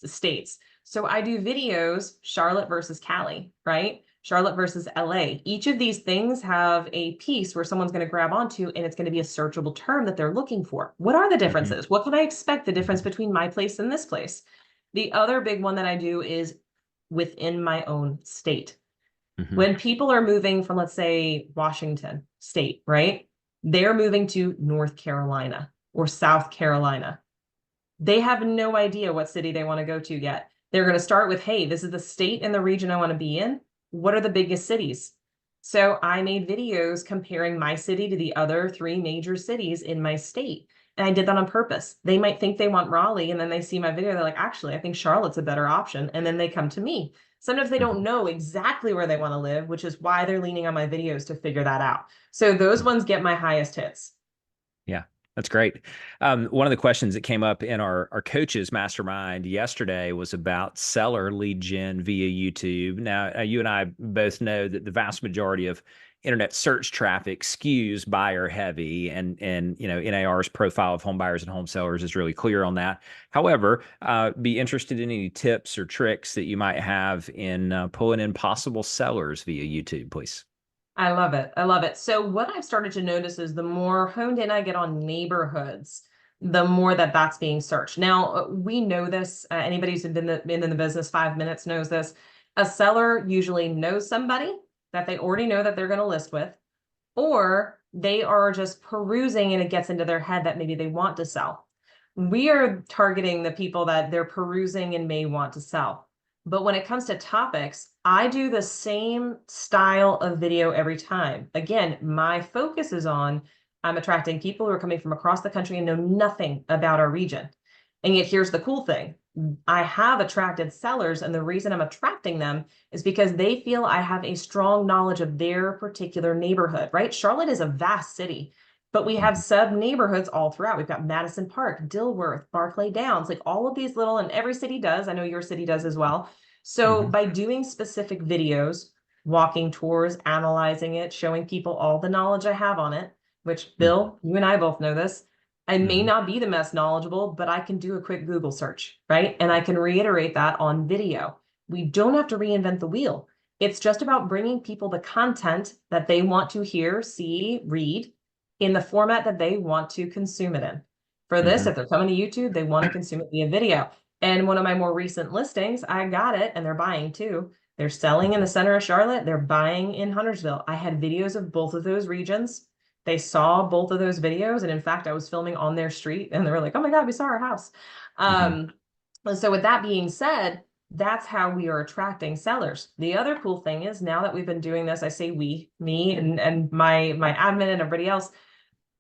states. So I do videos, Charlotte versus Cali, right? Charlotte versus LA. Each of these things have a piece where someone's going to grab onto, and it's going to be a searchable term that they're looking for. What are the differences? What can I expect the difference between my place and this place? The other big one that I do is within my own state. When people are moving from, let's say, Washington State, right? They're moving to North Carolina or South Carolina. They have no idea what city they want to go to yet. They're going to start with, hey, this is the state and the region I want to be in. What are the biggest cities? So I made videos comparing my city to the other three major cities in my state. And I did that on purpose. They might think they want Raleigh, and then they see my video. They're like, actually, I think Charlotte's a better option. And then they come to me. Sometimes they don't know exactly where they want to live, which is why they're leaning on my videos to figure that out. So those ones get my highest hits. Yeah, that's great. One of the questions that came up in our coaches mastermind yesterday was about seller lead gen via YouTube. Now, you and I both know that the vast majority of internet search traffic skews buyer heavy, and NAR's profile of home buyers and home sellers is really clear on that. However, be interested in any tips or tricks that you might have in pulling in possible sellers via YouTube, please. I love it. I love it. So what I've started to notice is the more honed in I get on neighborhoods, the more that's being searched. Now, we know this. Anybody who's been in the business 5 minutes knows this. A seller usually knows somebody that they already know that they're going to list with, or they are just perusing and it gets into their head that maybe they want to sell. We are targeting the people that they're perusing and may want to sell. But when it comes to topics, I do the same style of video every time. Again, my focus is on I'm attracting people who are coming from across the country and know nothing about our region. And yet here's the cool thing. I have attracted sellers, and the reason I'm attracting them is because they feel I have a strong knowledge of their particular neighborhood, right? Charlotte is a vast city, but we have sub neighborhoods all throughout. We've got Madison Park, Dilworth, Barclay Downs, like all of these little, and every city does. I know your city does as well. So by doing specific videos, walking tours, analyzing it, showing people all the knowledge I have on it, which Bill, you and I both know this. I may not be the most knowledgeable, but I can do a quick Google search, right? And I can reiterate that on video. We don't have to reinvent the wheel. It's just about bringing people the content that they want to hear, see, read in the format that they want to consume it in. For this, if they're coming to YouTube, they want to consume it via video. And one of my more recent listings, I got it, and they're buying too. They're selling in the center of Charlotte. They're buying in Huntersville. I had videos of both of those regions. They saw both of those videos. And in fact, I was filming on their street and they were like, oh my God, we saw our house. So with that being said, that's how we are attracting sellers. The other cool thing is, now that we've been doing this, I say we, me and my admin and everybody else,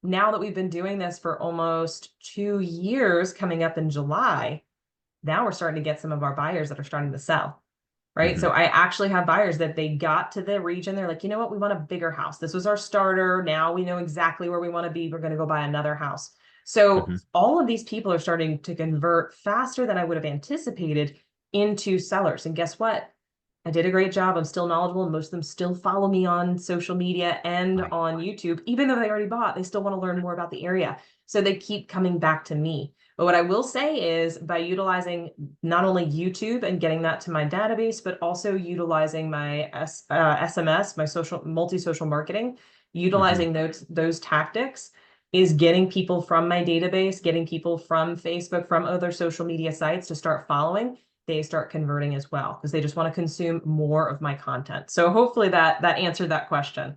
now that we've been doing this for almost 2 years, coming up in July, now we're starting to get some of our buyers that are starting to sell. Right. So I actually have buyers that they got to the region. They're like, you know what? We want a bigger house. This was our starter. Now we know exactly where we want to be. We're going to go buy another house. So all of these people are starting to convert faster than I would have anticipated into sellers. And guess what? I did a great job. I'm still knowledgeable. Most of them still follow me on social media and on YouTube. Even though they already bought, they still want to learn more about the area. So they keep coming back to me. But what I will say is by utilizing not only YouTube and getting that to my database, but also utilizing my SMS, my multi-social marketing, Hmm. utilizing those tactics is getting people from my database, getting people from Facebook, from other social media sites to start following. They start converting as well because they just want to consume more of my content. So hopefully that answered that question.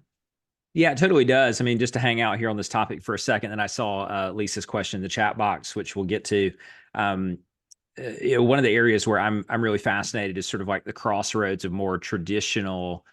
Yeah, it totally does. I mean, just to hang out here on this topic for a second, and I saw Lisa's question in the chat box, which we'll get to. Um, One of the areas where I'm really fascinated is sort of like the crossroads of more traditional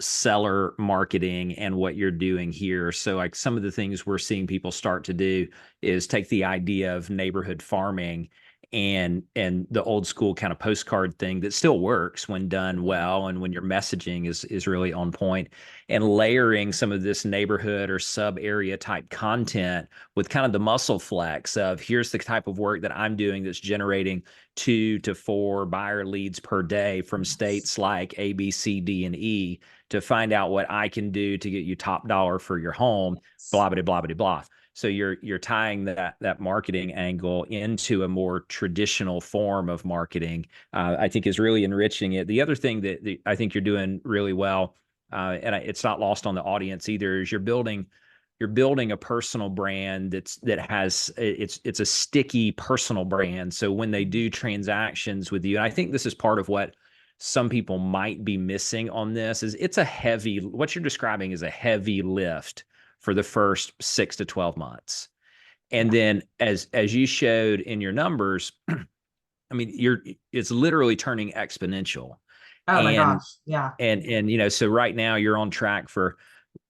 seller marketing and what you're doing here. So like some of the things we're seeing people start to do is take the idea of neighborhood farming and the old school kind of postcard thing that still works when done well and when your messaging is really on point, and layering some of this neighborhood or sub area type content with kind of the muscle flex of here's the type of work that I'm doing that's generating 2 to 4 buyer leads per day from states like A, B, C, D, and E to find out what I can do to get you top dollar for your home, blah, blah, blah, blah, blah. So you're tying that marketing angle into a more traditional form of marketing. I think is really enriching it. The other thing that I think you're doing really well, and it's not lost on the audience either, is you're building a personal brand that has it's a sticky personal brand. So when they do transactions with you, and I think this is part of what some people might be missing on this, is what you're describing is a heavy lift for the first 6 to 12 months. And Yeah. then as you showed in your numbers, I mean, it's literally turning exponential. Oh my And gosh. Yeah. so right now you're on track for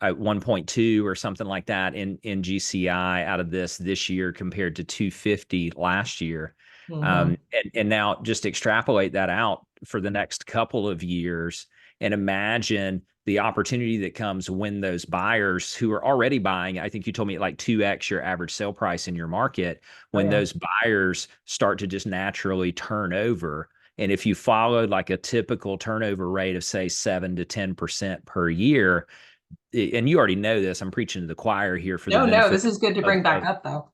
1.2 or something like that in GCI out of this year compared to 250 last year. Hmm. And now just extrapolate that out for the next couple of years and imagine the opportunity that comes when those buyers who are already buying, I think you told me like 2x your average sale price in your market, Oh when yeah. those buyers start to just naturally turn over. And if you followed like a typical turnover rate of say 7 to 10% per year, and you already know this, I'm preaching to the choir here for the No, benefit this is good to bring back of up though.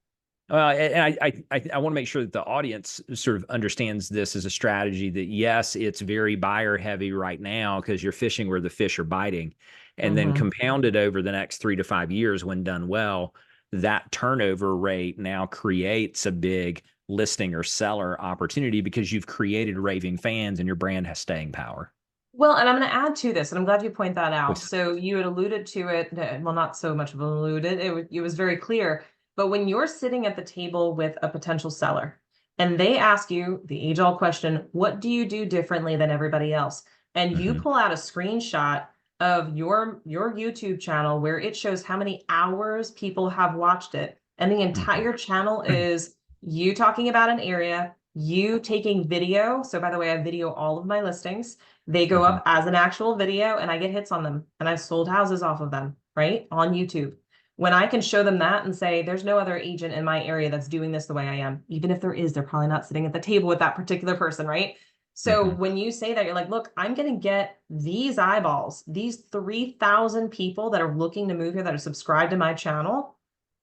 and I want to make sure that the audience sort of understands this as a strategy that yes, it's very buyer heavy right now because you're fishing where the fish are biting, and then Hmm. compounded over the next 3 to 5 years when done well, that turnover rate now creates a big listing or seller opportunity because you've created raving fans and your brand has staying power. Well, and I'm going to add to this, and I'm glad you point that out. Which, So you had alluded to it, well, not so much of an alluded, it was very clear. But when you're sitting at the table with a potential seller and they ask you the age-old question, what do you do differently than everybody else? And you mhm, pull out a screenshot of your YouTube channel where it shows how many hours people have watched it, and the mhm, entire channel is you talking about an area, you taking video. So by the way, I video all of my listings. They go mhm, up as an actual video and I get hits on them and I've sold houses off of them, right? On YouTube. When I can show them that and say, there's no other agent in my area that's doing this the way I am, even if there is, they're probably not sitting at the table with that particular person, right? So mhm, when you say that, you're like, look, I'm going to get these eyeballs, these 3,000 people that are looking to move here that are subscribed to my channel,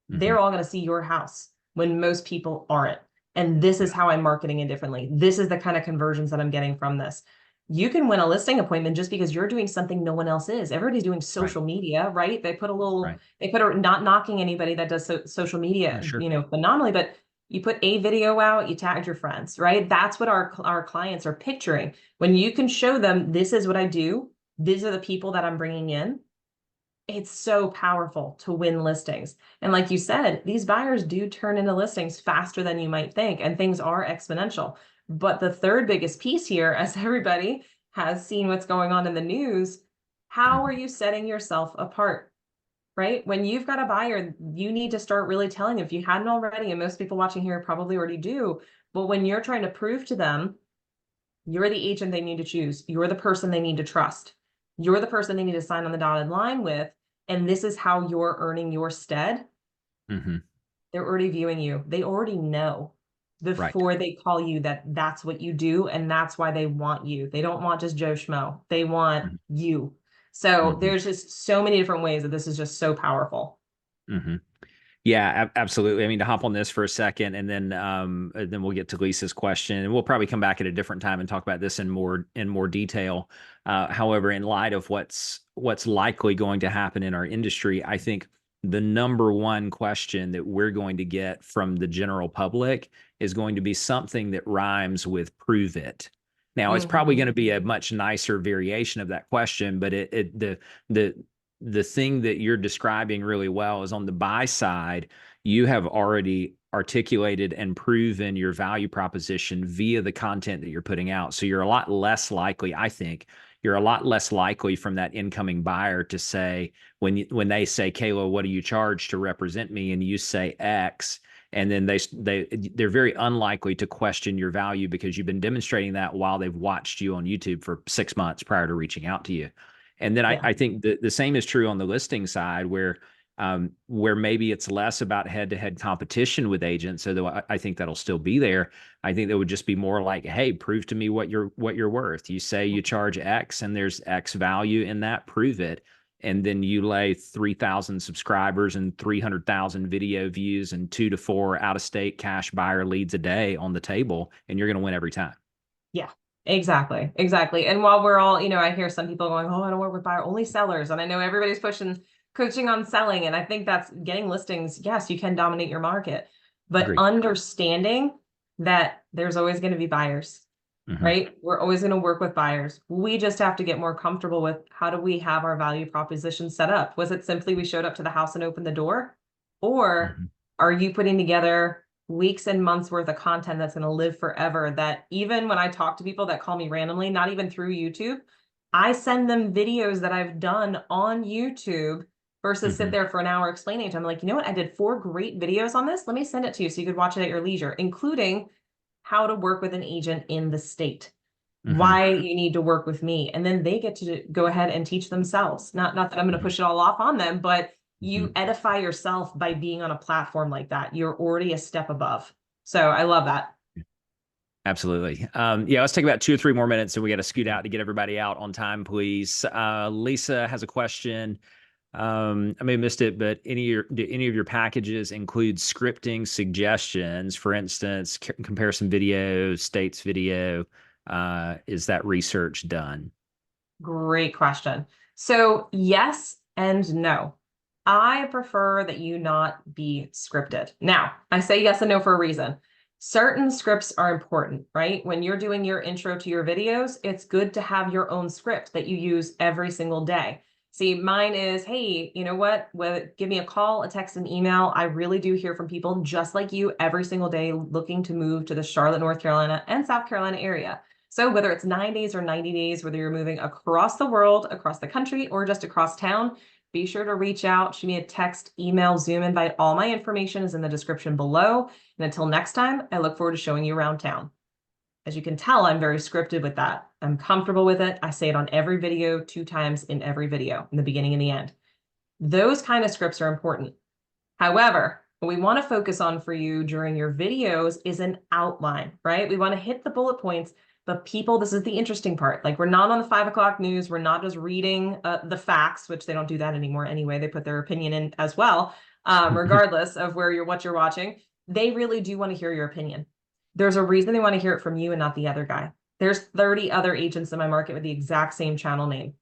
they're mhm. all going to see your house when most people aren't. And this is Yeah, how I'm marketing it differently. This is the kind of conversions that I'm getting from this. You can win a listing appointment just because you're doing something no one else is. Everybody's doing right, social media, right? right. They put a, not knocking anybody that does social Yeah, media, sure. phenomenally, but you put a video out, you tagged your friends, right? That's what our clients are picturing. When you can show them, this is what I do, these are the people that I'm bringing in, it's so powerful to win listings. And like you said, these buyers do turn into listings faster than you might think, and things are exponential. But the third biggest piece here, as everybody has seen what's going on in the news, how are Mhm, you setting yourself apart? Right? When you've got a buyer, you need to start really telling them, if you hadn't already, and most people watching here probably already do, but when you're trying to prove to them you're the agent they need to choose. You're the person they need to trust. You're the person they need to sign on the dotted line with. And this is how you're earning your stead. mhm. They're already viewing you. They already know Right. before they call you that that's what you do. And that's why they want you. They don't want just Joe Schmo. They want Mhm, you. So mhm, there's just so many different ways that this is just so powerful. mhm. Yeah, absolutely. I mean, to hop on this for a second, and then we'll get to Lisa's question, and we'll probably come back at a different time and talk about this in more detail. However, in light of what's likely going to happen in our industry, I think the number one question that we're going to get from the general public is going to be something that rhymes with "prove it." Now, it's probably Mhm. going to be a much nicer variation of that question, but the the thing that you're describing really well is on the buy side, you have already articulated and proven your value proposition via the content that you're putting out. So you're a lot less likely, I think, you're a lot less likely from that incoming buyer to say, when they say, Kayla, what do you charge to represent me? And you say X, and then they're very unlikely to question your value because you've been demonstrating that while they've watched you on YouTube for 6 months prior to reaching out to you. And then Yeah. I think the same is true on the listing side, where maybe it's less about head-to-head competition with agents, although I think that'll still be there. I think that would just be more like, hey, prove to me what you're worth. You say you charge X and there's X value in that, prove it. And then you lay 3,000 subscribers and 300,000 video views and 2 to 4 out-of-state cash buyer leads a day on the table, and you're going to win every time. Yeah, exactly. Exactly. And while we're all, I hear some people going, oh, I don't work with buyer only sellers. And I know everybody's pushing coaching on selling. And I think that's getting listings. Yes, you can dominate your market, but Agree. understanding that there's always going to be buyers, Hmm. right? We're always going to work with buyers. We just have to get more comfortable with how do we have our value proposition set up? Was it simply we showed up to the house and opened the door? Or Hmm. are you putting together weeks and months worth of content that's going to live forever? That even when I talk to people that call me randomly, not even through YouTube, I send them videos that I've done on YouTube versus sit Hmm. there for an hour explaining it to them. Like, you know what? I did 4 great videos on this. Let me send it to you so you could watch it at your leisure, including how to work with an agent in the state, Hmm. why you need to work with me. And then they get to go ahead and teach themselves. Not that I'm going to push it all off on them, but you Hmm. edify yourself by being on a platform like that. You're already a step above. So I love that. Absolutely. Yeah, let's take about 2 or 3 more minutes, and we got to scoot out to get everybody out on time, please. Lisa has a question. I may have missed it, but do any of your packages include scripting suggestions? For instance, comparison video, states video. Is that research done? Great question. So yes and no. I prefer that you not be scripted. Now, I say yes and no for a reason. Certain scripts are important, right? When you're doing your intro to your videos, it's good to have your own script that you use every single day. See, mine is, hey, you know what? Give me a call, a text, an email. I really do hear from people just like you every single day looking to move to the Charlotte, North Carolina and South Carolina area. So whether it's 9 days or 90 days, whether you're moving across the world, across the country, or just across town, be sure to reach out, shoot me a text, email, Zoom invite. All my information is in the description below. And until next time, I look forward to showing you around town. As you can tell, I'm very scripted with that. I'm comfortable with it. I say it on every video, 2 times in every video, in the beginning and the end. Those kind of scripts are important. However, what we want to focus on for you during your videos is an outline, right? We want to hit the bullet points, but people, this is the interesting part. Like, we're not on the 5 o'clock news. We're not just reading the facts, which they don't do that anymore anyway. They put their opinion in as well, regardless of what you're watching. They really do want to hear your opinion. There's a reason they want to hear it from you and not the other guy. There's 30 other agents in my market with the exact same channel name.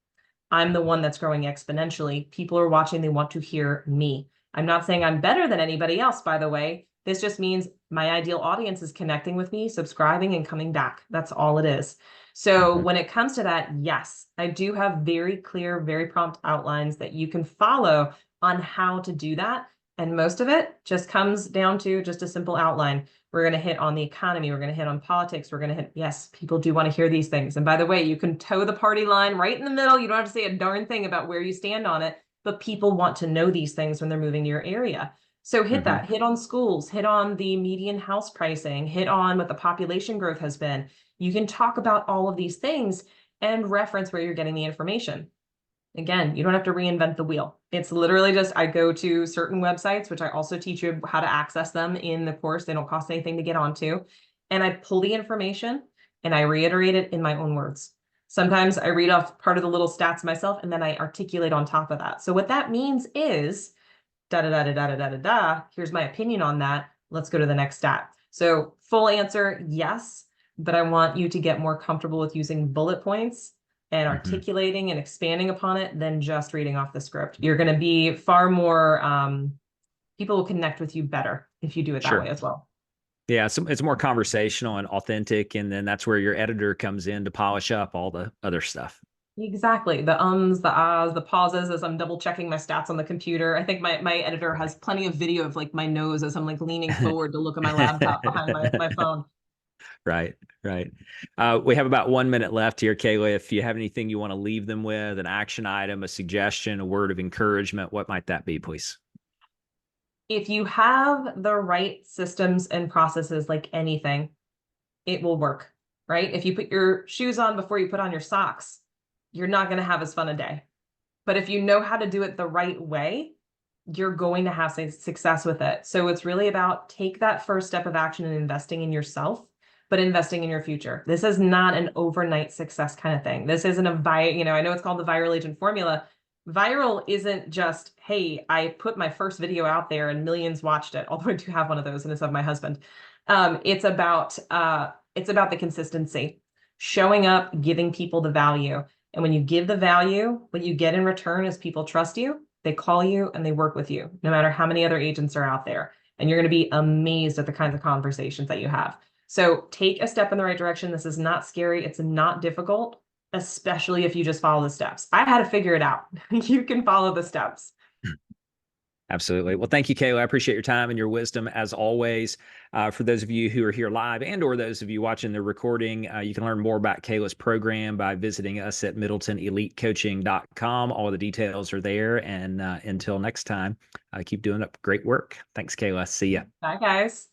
I'm the one that's growing exponentially. People are watching, they want to hear me. I'm not saying I'm better than anybody else, by the way. This just means my ideal audience is connecting with me, subscribing, and coming back. That's all it is. So Mhm. when it comes to that, yes, I do have very clear, very prompt outlines that you can follow on how to do that. And most of it just comes down to just a simple outline. We're going to hit on the economy. We're going to hit on politics. We're going to hit, yes, people do want to hear these things. And by the way, you can toe the party line right in the middle. You don't have to say a darn thing about where you stand on it, but people want to know these things when they're moving to your area. So hit Mhm. that, hit on schools, hit on the median house pricing, hit on what the population growth has been. You can talk about all of these things and reference where you're getting the information. Again, you don't have to reinvent the wheel. It's literally just, I go to certain websites, which I also teach you how to access them in the course. They don't cost anything to get onto. And I pull the information and I reiterate it in my own words. Sometimes I read off part of the little stats myself and then I articulate on top of that. So what that means is da da da da da da da da. Here's my opinion on that. Let's go to the next step. So full answer, yes, but I want you to get more comfortable with using bullet points and Mhm. articulating and expanding upon it than just reading off the script. You're going to be far more, people will connect with you better if you do it that way Sure. as well. Yeah, it's more conversational and authentic, and then that's where your editor comes in to polish up all the other stuff. Exactly. The ums, the ahs, the pauses as I'm double checking my stats on the computer. I think my editor has plenty of video of like my nose as I'm like leaning forward to look at my laptop behind my phone. Right, right. We have about 1 minute left here, Kayla. If you have anything you want to leave them with, an action item, a suggestion, a word of encouragement, what might that be, please? If you have the right systems and processes like anything, it will work, right? If you put your shoes on before you put on your socks, you're not going to have as fun a day. But if you know how to do it the right way, you're going to have success with it. So it's really about take that first step of action and investing in yourself, but investing in your future. This is not an overnight success kind of thing. This isn't I know it's called the viral agent formula. Viral isn't just, hey, I put my first video out there and millions watched it, although I do have one of those and it's of my husband. It's about the consistency, showing up, giving people the value. And when you give the value, what you get in return is people trust you, they call you, and they work with you, no matter how many other agents are out there. And you're going to be amazed at the kinds of conversations that you have. So take a step in the right direction. This is not scary. It's not difficult, especially if you just follow the steps. I had to figure it out. You can follow the steps. Absolutely. Well, thank you, Kayla. I appreciate your time and your wisdom as always. For those of you who are here live and or those of you watching the recording, you can learn more about Kayla's program by visiting us at middletonelitecoaching.com. All the details are there. And until next time, keep doing up great work. Thanks, Kayla. See ya. Bye, guys.